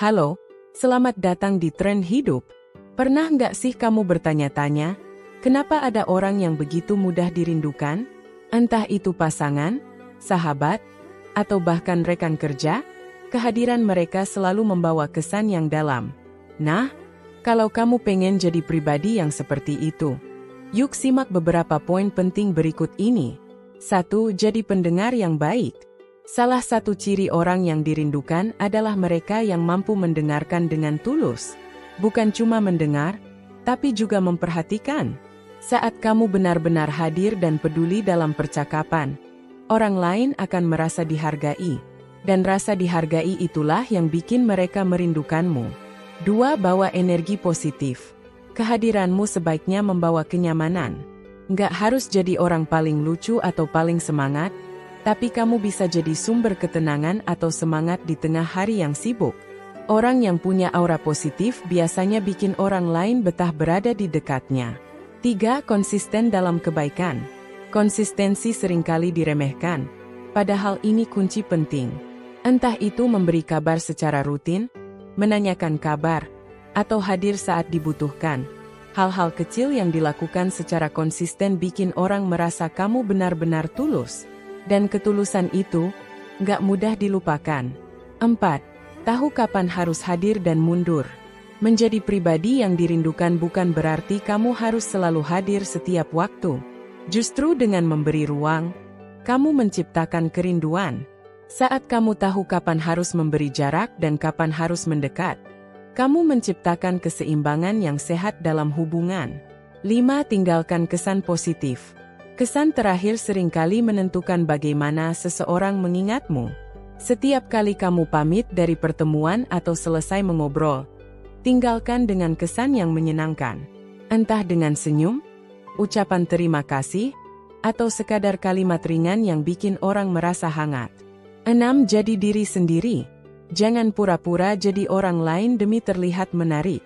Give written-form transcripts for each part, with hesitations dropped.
Halo, selamat datang di Tren Hidup. Pernah nggak sih kamu bertanya-tanya, kenapa ada orang yang begitu mudah dirindukan? Entah itu pasangan, sahabat, atau bahkan rekan kerja, kehadiran mereka selalu membawa kesan yang dalam. Nah, kalau kamu pengen jadi pribadi yang seperti itu, yuk simak beberapa poin penting berikut ini. 1. Jadi pendengar yang baik. Salah satu ciri orang yang dirindukan adalah mereka yang mampu mendengarkan dengan tulus. Bukan cuma mendengar, tapi juga memperhatikan. Saat kamu benar-benar hadir dan peduli dalam percakapan, orang lain akan merasa dihargai. Dan rasa dihargai itulah yang bikin mereka merindukanmu. 2. Bawa energi positif. Kehadiranmu sebaiknya membawa kenyamanan. Nggak harus jadi orang paling lucu atau paling semangat, tapi kamu bisa jadi sumber ketenangan atau semangat di tengah hari yang sibuk. Orang yang punya aura positif biasanya bikin orang lain betah berada di dekatnya. 3. Konsisten dalam kebaikan. Konsistensi seringkali diremehkan, padahal ini kunci penting. Entah itu memberi kabar secara rutin, menanyakan kabar, atau hadir saat dibutuhkan. Hal-hal kecil yang dilakukan secara konsisten bikin orang merasa kamu benar-benar tulus. Dan ketulusan itu nggak mudah dilupakan. 4. Tahu kapan harus hadir dan mundur. Menjadi pribadi yang dirindukan bukan berarti kamu harus selalu hadir setiap waktu. Justru dengan memberi ruang, kamu menciptakan kerinduan. Saat kamu tahu kapan harus memberi jarak dan kapan harus mendekat, kamu menciptakan keseimbangan yang sehat dalam hubungan. 5. Tinggalkan kesan positif. Kesan terakhir seringkali menentukan bagaimana seseorang mengingatmu. Setiap kali kamu pamit dari pertemuan atau selesai mengobrol, tinggalkan dengan kesan yang menyenangkan. Entah dengan senyum, ucapan terima kasih, atau sekadar kalimat ringan yang bikin orang merasa hangat. 6. Jadi diri sendiri. Jangan pura-pura jadi orang lain demi terlihat menarik.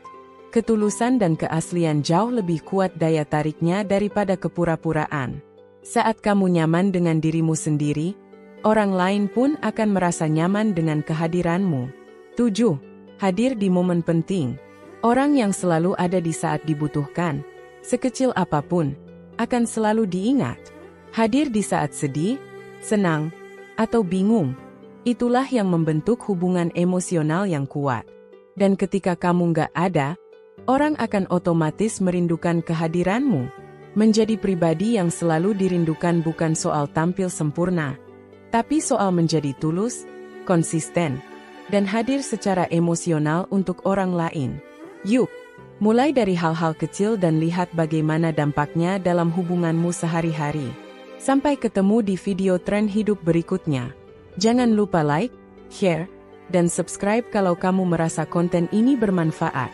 Ketulusan dan keaslian jauh lebih kuat daya tariknya daripada kepura-puraan. Saat kamu nyaman dengan dirimu sendiri, orang lain pun akan merasa nyaman dengan kehadiranmu. 7. Hadir di momen penting. Orang yang selalu ada di saat dibutuhkan, sekecil apapun, akan selalu diingat. Hadir di saat sedih, senang, atau bingung, itulah yang membentuk hubungan emosional yang kuat. Dan ketika kamu nggak ada, orang akan otomatis merindukan kehadiranmu. Menjadi pribadi yang selalu dirindukan bukan soal tampil sempurna, tapi soal menjadi tulus, konsisten, dan hadir secara emosional untuk orang lain. Yuk, mulai dari hal-hal kecil dan lihat bagaimana dampaknya dalam hubunganmu sehari-hari. Sampai ketemu di video Tren Hidup berikutnya. Jangan lupa like, share, dan subscribe kalau kamu merasa konten ini bermanfaat.